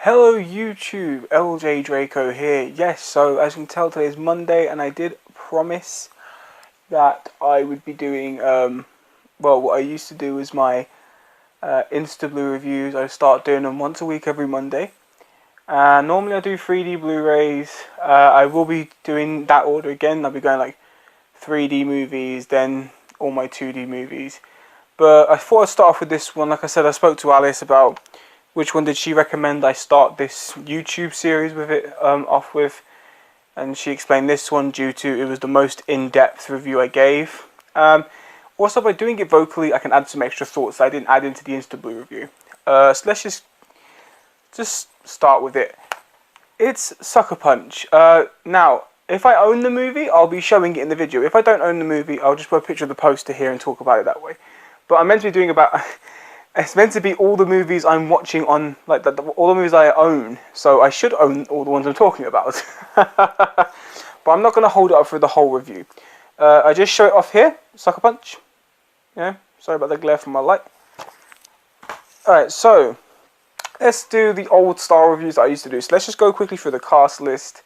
Hello YouTube, LJ Draco here. Yes, so as you can tell, today is Monday, and I did promise that I would be doing, what I used to do was my Insta Blue reviews. I start doing them once a week every Monday. Normally I do 3D Blu-rays. I will be doing that order again. I'll be going like 3D movies, then all my 2D movies. But I thought I'd start off with this one. Like I said, I spoke to Alice about which one did she recommend I start this YouTube series with it off with, and she explained this one due to it was the most in-depth review I gave. Also, by doing it vocally, I can add some extra thoughts that I didn't add into the Insta Blue review. So let's just start with it. It's Sucker Punch. Now, if I own the movie, I'll be showing it in the video. If I don't own the movie, I'll just put a picture of the poster here and talk about it that way. But I'm meant to be doing about... It's meant to be all the movies I'm watching on, like all the movies I own. So I should own all the ones I'm talking about. But I'm not going to hold it up for the whole review. I just show it off here. Sucker Punch. Yeah, sorry about the glare from my light. Alright, so let's do the old style reviews that I used to do. So let's just go quickly through the cast list.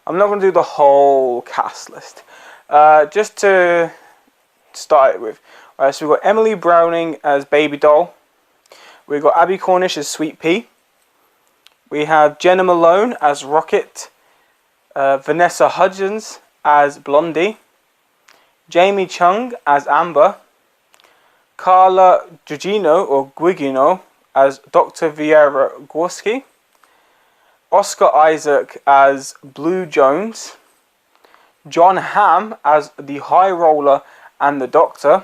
I'm not going to do the whole cast list. Just to start it with. Alright, so we've got Emily Browning as Baby Doll. We've got Abby Cornish as Sweet Pea. We have Jenna Malone as Rocket. Vanessa Hudgens as Blondie. Jamie Chung as Amber. Carla Gugino as Dr. Vera Gorski. Oscar Isaac as Blue Jones. John Hamm as the High Roller and the Doctor.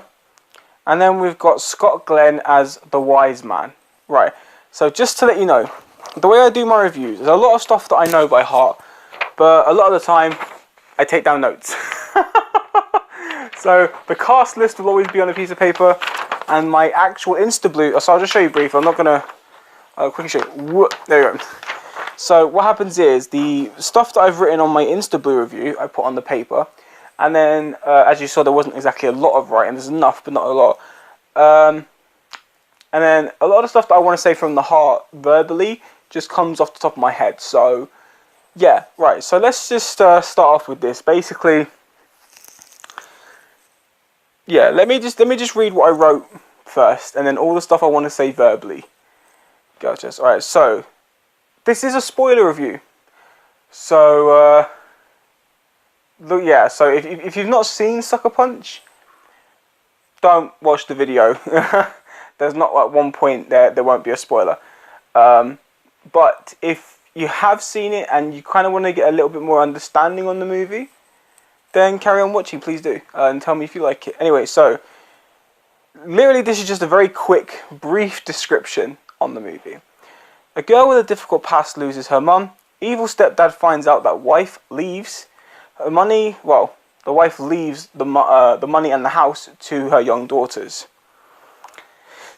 And then we've got Scott Glenn as the Wise Man. Right, so just to let you know, the way I do my reviews, there's a lot of stuff that I know by heart, but a lot of the time, I take down notes. So, the cast list will always be on a piece of paper, and my actual Insta Blue, so I'll just show you briefly, I'm not going to, I'll quickly show you. There you go. So, what happens is, the stuff that I've written on my Insta Blue review, I put on the paper. And then, as you saw, there wasn't exactly a lot of writing. There's enough, but not a lot. And then, a lot of stuff that I want to say from the heart verbally just comes off the top of my head. So, yeah, right. So, let's just start off with this. Basically, yeah, let me just read what I wrote first. And then all the stuff I want to say verbally. Gotcha. Alright, so, this is a spoiler review. So, yeah, so if you've not seen Sucker Punch, don't watch the video. There's not at one point there won't be a spoiler. But if you have seen it and you kind of want to get a little bit more understanding on the movie, then carry on watching, please do. And tell me if you like it. Anyway, so literally this is just a very quick, brief description on the movie. A girl with a difficult past loses her mum. Evil stepdad finds out that wife leaves. The wife leaves the money and the house to her young daughters.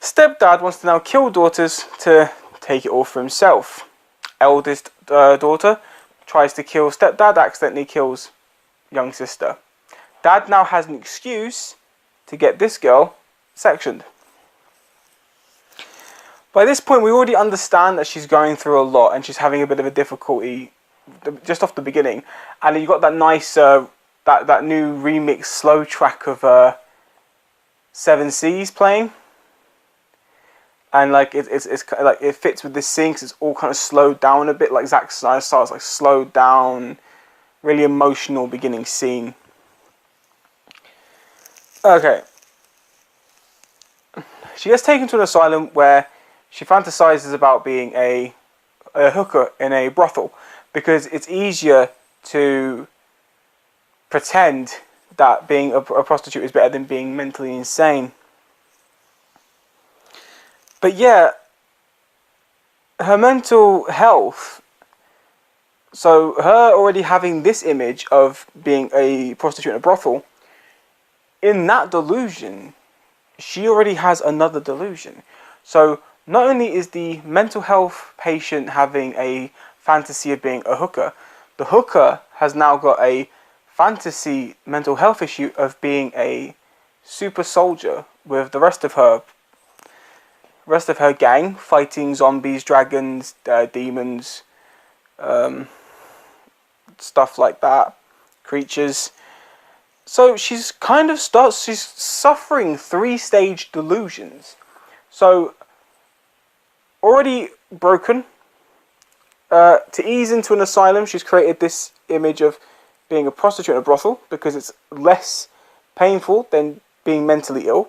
Stepdad wants to now kill daughters to take it all for himself. Eldest daughter tries to kill stepdad, accidentally kills young sister. Dad now has an excuse to get this girl sectioned. By this point, we already understand that she's going through a lot and she's having a bit of a difficulty just off the beginning, and you got that nice that new remix slow track of Seven Seas playing, and like it's like it fits with this scene 'cause it's all kind of slowed down a bit, like Zack Snyder style. It's like slowed down, really emotional beginning scene. Okay, she gets taken to an asylum where she fantasizes about being a hooker in a brothel, because it's easier to pretend that being a prostitute is better than being mentally insane. But yeah, her mental health, so her already having this image of being a prostitute in a brothel, in that delusion, she already has another delusion. So not only is the mental health patient having a fantasy of being a hooker, the hooker has now got a fantasy mental health issue of being a super soldier with the rest of her rest of her gang fighting zombies, dragons, demons, stuff like that, creatures. So she's suffering 3-stage delusions. So already broken. To ease into an asylum, she's created this image of being a prostitute in a brothel because it's less painful than being mentally ill.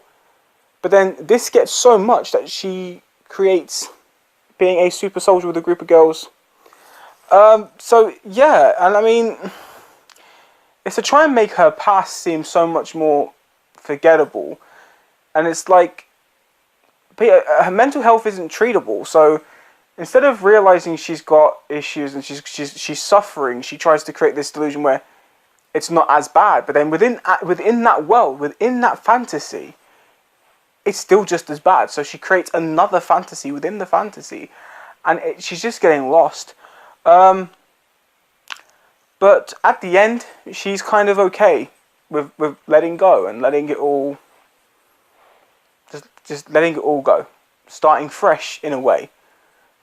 But then this gets so much that she creates being a super soldier with a group of girls. So yeah, and I mean, it's to try and make her past seem so much more forgettable. And it's like, her mental health isn't treatable, so instead of realizing she's got issues and she's suffering, she tries to create this delusion where it's not as bad. But then within that world, within that fantasy, it's still just as bad. So she creates another fantasy within the fantasy, and she's just getting lost. But at the end, she's kind of okay with letting go and letting it all, just letting it all go, starting fresh in a way.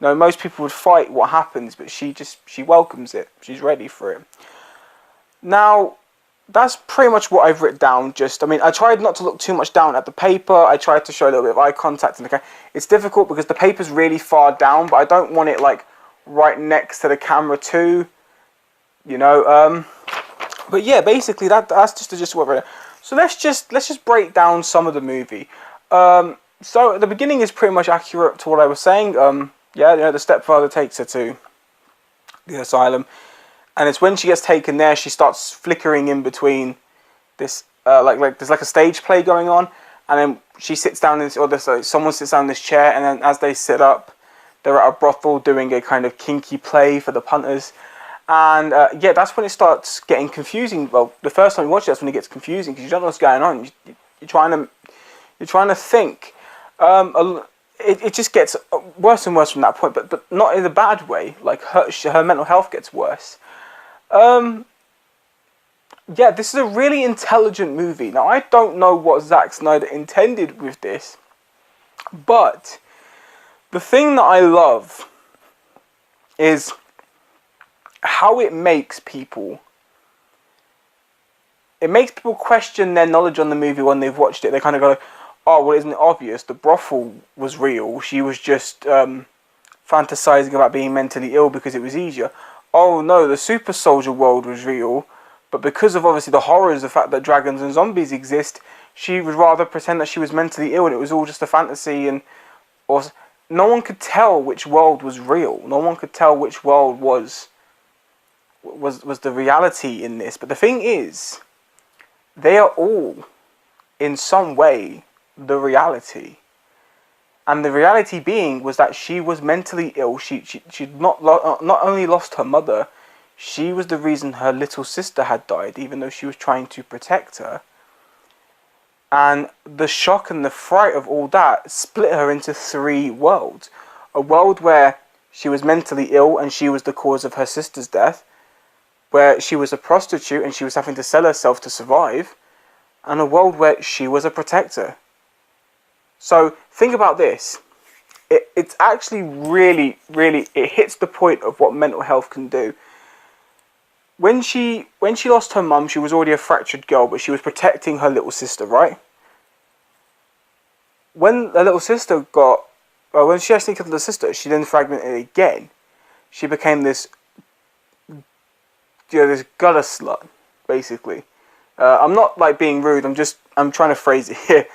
No, most people would fight what happens, but she welcomes it. She's ready for it. Now, that's pretty much what I've written down. I tried not to look too much down at the paper. I tried to show a little bit of eye contact. And it's difficult because the paper's really far down, but I don't want it like right next to the camera too. You know. But yeah, basically that's just the gist of what I've written. So let's just break down some of the movie. So the beginning is pretty much accurate to what I was saying. Yeah, the stepfather takes her to the asylum, and it's when she gets taken there, she starts flickering in between this, like there's like a stage play going on, and then she sits down in this, or someone sits down in this chair, and then as they sit up, they're at a brothel doing a kind of kinky play for the punters, and yeah, that's when it starts getting confusing. Well, the first time you watch it, that's when it gets confusing because you don't know what's going on. You're trying to think. It just gets worse and worse from that point, but not in a bad way. Like her mental health gets worse. Yeah, this is a really intelligent movie. Now, I don't know what Zack Snyder intended with this, but the thing that I love is how it makes people question their knowledge on the movie when they've watched it. They kind of go, oh, well, isn't it obvious? The brothel was real. She was just fantasizing about being mentally ill because it was easier. Oh, no, the super soldier world was real. But because of, obviously, the horrors, the fact that dragons and zombies exist, she would rather pretend that she was mentally ill and it was all just a fantasy. Or no one could tell which world was real. No one could tell which world was the reality in this. But the thing is, they are all, in some way, the reality, and the reality being was that she was mentally ill. She'd not only lost her mother, she was the reason her little sister had died, even though she was trying to protect her. And the shock and the fright of all that split her into 3 worlds: a world where she was mentally ill and she was the cause of her sister's death, where she was a prostitute and she was having to sell herself to survive, and a world where she was a protector. So think about this. It's actually really, really, it hits the point of what mental health can do. When she lost her mum, she was already a fractured girl, but she was protecting her little sister, right? When the little sister when she actually killed the sister, she then fragmented again. She became this gutter slut, basically. I'm not like being rude. I'm trying to phrase it here.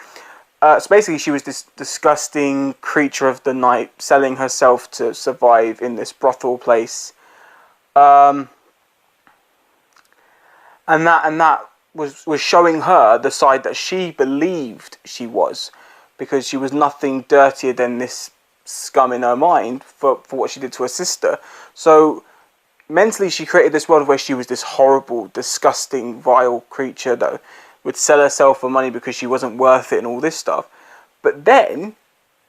So basically, she was this disgusting creature of the night, selling herself to survive in this brothel place, and that was showing her the side that she believed she was, because she was nothing dirtier than this scum in her mind for what she did to her sister. So mentally, she created this world where she was this horrible, disgusting, vile creature that would sell herself for money because she wasn't worth it and all this stuff. But then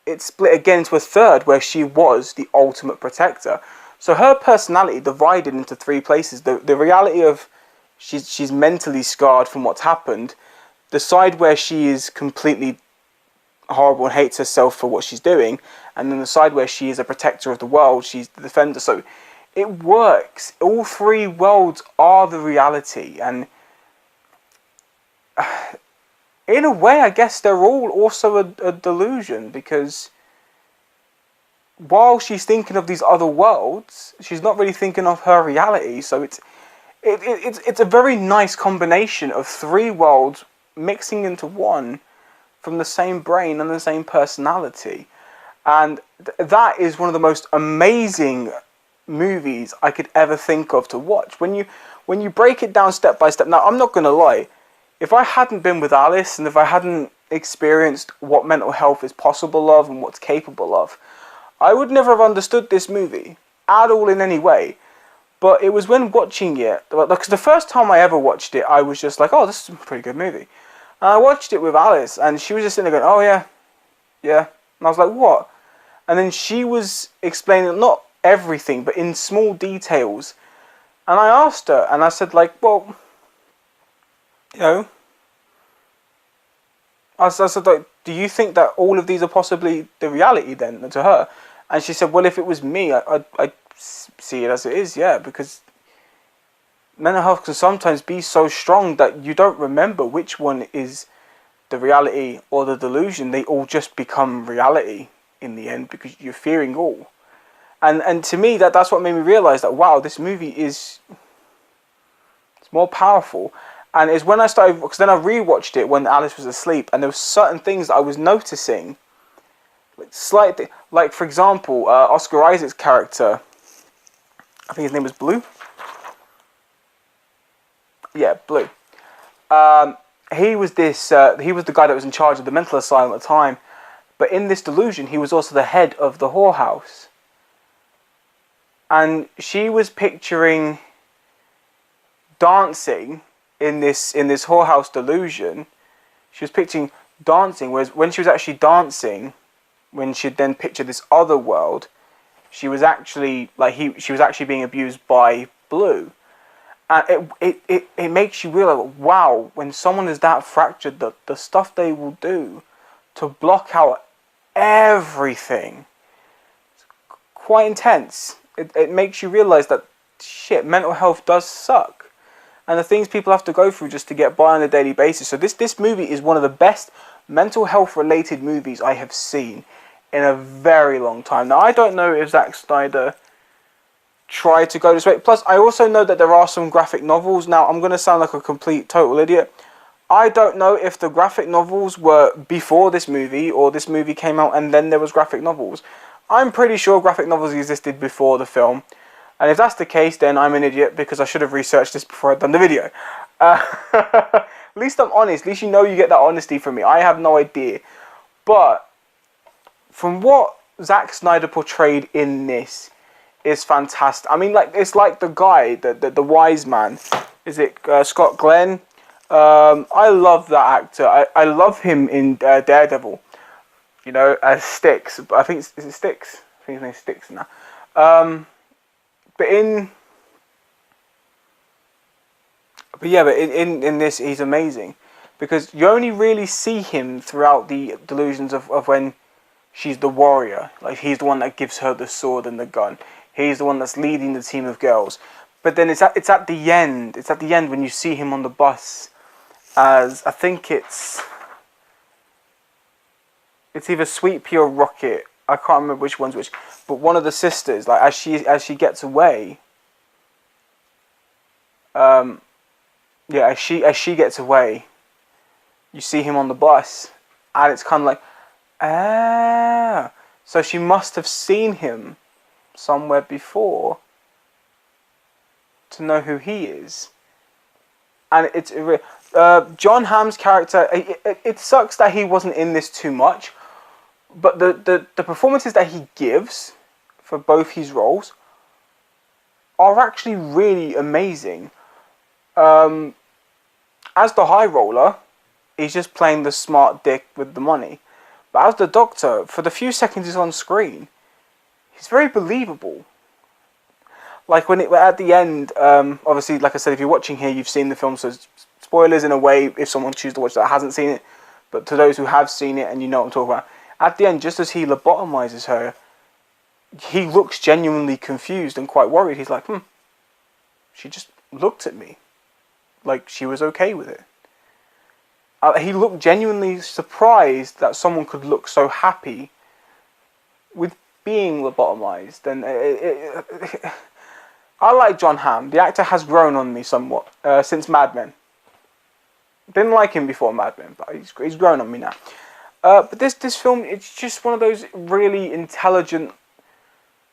it split again to a third where she was the ultimate protector. So her personality divided into 3 places. The reality of she's mentally scarred from what's happened. The side where she is completely horrible and hates herself for what she's doing, and then the side where she is a protector of the world, she's the defender. So it works. All three worlds are the reality, and in a way, I guess they're all also a delusion, because while she's thinking of these other worlds, she's not really thinking of her reality. So it's a very nice combination of three worlds mixing into one from the same brain and the same personality. And that is one of the most amazing movies I could ever think of to watch. When you break it down step by step. Now, I'm not going to lie. If I hadn't been with Alice, and if I hadn't experienced what mental health is possible of and what's capable of, I would never have understood this movie at all in any way. But it was when watching it, because the first time I ever watched it, I was just like, oh, this is a pretty good movie. And I watched it with Alice, and she was just sitting there going, oh, yeah. And I was like, what? And then she was explaining not everything, but in small details. And I asked her, and I said, like, well, you know, I said, like, do you think that all of these are possibly the reality then, to her? And she said, well, if it was me, I'd see it as it is, yeah, because mental health can sometimes be so strong that you don't remember which one is the reality or the delusion. They all just become reality in the end because you're fearing all. And to me, that's what made me realise that, wow, this movie it's more powerful. And it's when I started, because then I rewatched it when Alice was asleep, and there were certain things that I was noticing, like for example, Oscar Isaac's character, I think his name was Blue. Yeah, Blue. He was the guy that was in charge of the mental asylum at the time, but in this delusion, he was also the head of the whorehouse. And she was picturing dancing in this whorehouse delusion. She was picturing dancing, whereas when she was actually dancing, when she'd then pictured this other world, she was actually being abused by Blue. And it makes you realize, wow, when someone is that fractured, the stuff they will do to block out everything, it's quite intense. It makes you realize that, shit, mental health does suck. And the things people have to go through just to get by on a daily basis. So this movie is one of the best mental health related movies I have seen in a very long time. Now, I don't know if Zack Snyder tried to go this way. Plus, I also know that there are some graphic novels. Now, I'm going to sound like a complete total idiot. I don't know if the graphic novels were before this movie, or this movie came out and then there was graphic novels. I'm pretty sure graphic novels existed before the film. And if that's the case, then I'm an idiot, because I should have researched this before I'd done the video. At least I'm honest. At least you know you get that honesty from me. I have no idea. But from what Zack Snyder portrayed in this is fantastic. I mean, like, it's like the guy, the wise man. Is it Scott Glenn? I love that actor. I love him in Daredevil. You know, as Styx. I think is it Styx? I think his name's Styx now. But in this, he's amazing, because you only really see him throughout the delusions of when she's the warrior. Like, he's the one that gives her the sword and the gun. He's the one that's leading the team of girls. But then it's at the end. It's at the end when you see him on the bus as, I think it's either Sweet Pea or Rocket. I can't remember which one's which. But one of the sisters, like, as she gets away, as she gets away, you see him on the bus, and it's kind of like, so she must have seen him somewhere before to know who he is. And it's John Hamm's character. It sucks that he wasn't in this too much, but the performances that he gives for both his roles are actually really amazing. As the High Roller, he's just playing the smart dick with the money. But as the Doctor, for the few seconds he's on screen, he's very believable. Like when at the end, obviously, like I said, if you're watching here, you've seen the film, so spoilers in a way, if someone chooses to watch that hasn't seen it. but to those who have seen it and you know what I'm talking about, at the end, just as he lobotomizes her, he looks genuinely confused and quite worried. He's like, she just looked at me like she was okay with it. He looked genuinely surprised that someone could look so happy with being lobotomized. And I like John Hamm. The actor has grown on me somewhat since Mad Men. Didn't like him before Mad Men, but he's grown on me now. But this film, it's just one of those really intelligent,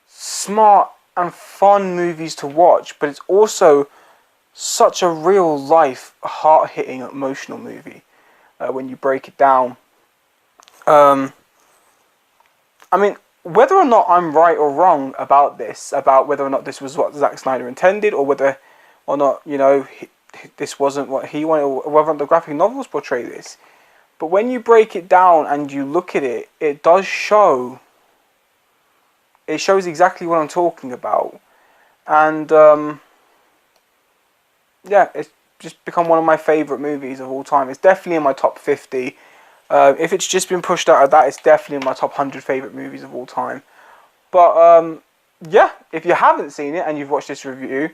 smart and fun movies to watch, but it's also such a real life, heart-hitting, emotional movie when you break it down. I mean, whether or not I'm right or wrong about this, about whether or not this was what Zack Snyder intended, or whether or not, you know, this wasn't what he wanted, or whether the graphic novels portray this, but when you break it down and you look at it, it does show. It shows exactly what I'm talking about. And, yeah, it's just become one of my favourite movies of all time. It's definitely in my top 50. If it's just been pushed out of that, it's definitely in my top 100 favourite movies of all time. But, yeah, if you haven't seen it and you've watched this review,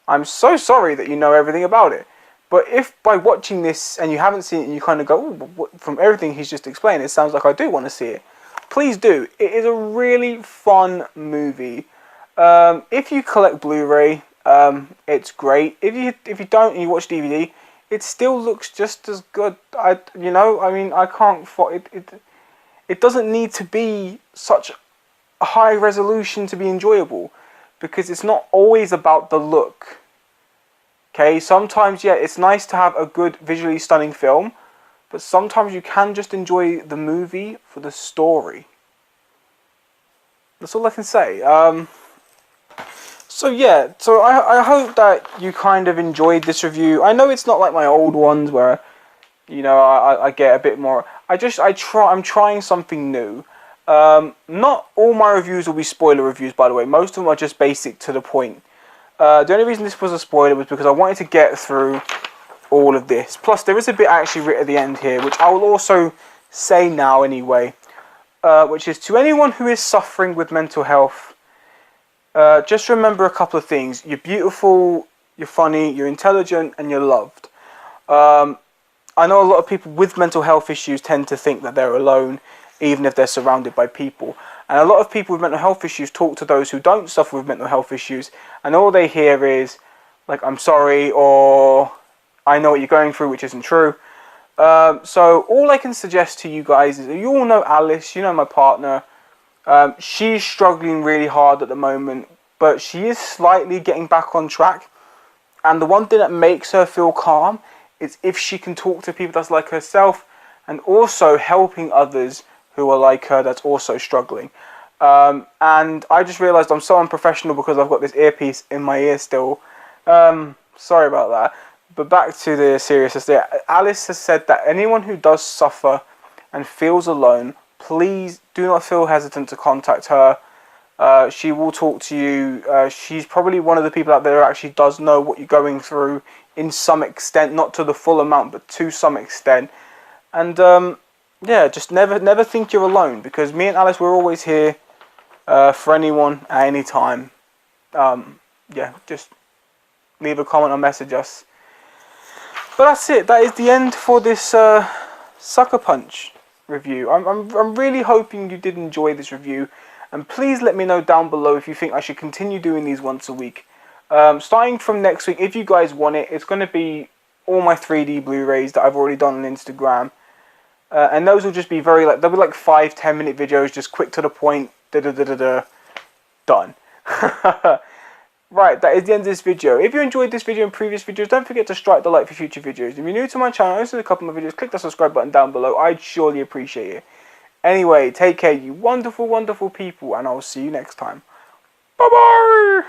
I'm so sorry that you know everything about it. But if by watching this and you haven't seen it and you kind of go, oh, from everything he's just explained, it sounds like I do want to see it, please do. It is a really fun movie. If you collect Blu-ray, it's great. If you don't and you watch DVD, it still looks just as good. I can't. It doesn't need to be such a high resolution to be enjoyable, because it's not always about the look. Okay, sometimes, yeah, it's nice to have a good, visually stunning film, but sometimes you can just enjoy the movie for the story. That's all I can say. So yeah, so I hope that you kind of enjoyed this review. I know it's not like my old ones where, you know, I get a bit more. I'm trying something new. Not all my reviews will be spoiler reviews, by the way. Most of them are just basic, to the point. The only reason this was a spoiler was because I wanted to get through all of this. Plus, there is a bit actually written at the end here, which I will also say now anyway, which is, to anyone who is suffering with mental health, just remember a couple of things. You're beautiful, you're funny, you're intelligent, and you're loved. I know a lot of people with mental health issues tend to think that they're alone, even if they're surrounded by people. And a lot of people with mental health issues talk to those who don't suffer with mental health issues, and all they hear is, like, I'm sorry, or I know what you're going through, which isn't true. So all I can suggest to you guys is, you all know Alice, you know my partner. She's struggling really hard at the moment, but she is slightly getting back on track. And the one thing that makes her feel calm is if she can talk to people that's like herself, and also helping others who are like her that's also struggling. And I just realised I'm so unprofessional because I've got this earpiece in my ear still. Sorry about that. But back to the seriousness there. Alice has said that anyone who does suffer and feels alone, please do not feel hesitant to contact her. She will talk to you. She's probably one of the people out there who actually does know what you're going through in some extent, not to the full amount, but to some extent. And yeah, just never think you're alone, because me and Alice, we're always here for anyone at any time. Yeah, just leave a comment or message us. But that's it. That is the end for this Sucker Punch review. I'm really hoping you did enjoy this review, and please let me know down below if you think I should continue doing these once a week. Starting from next week, if you guys want it, it's going to be all my 3D Blu-rays that I've already done on Instagram. And those will just be they'll be like 5-10 minute videos, just quick to the point, done. Right, that is the end of this video. If you enjoyed this video and previous videos, don't forget to strike the like for future videos. If you're new to my channel, this is a couple of my videos, click the subscribe button down below. I'd surely appreciate it. Anyway, take care, you wonderful, wonderful people, and I'll see you next time. Bye-bye!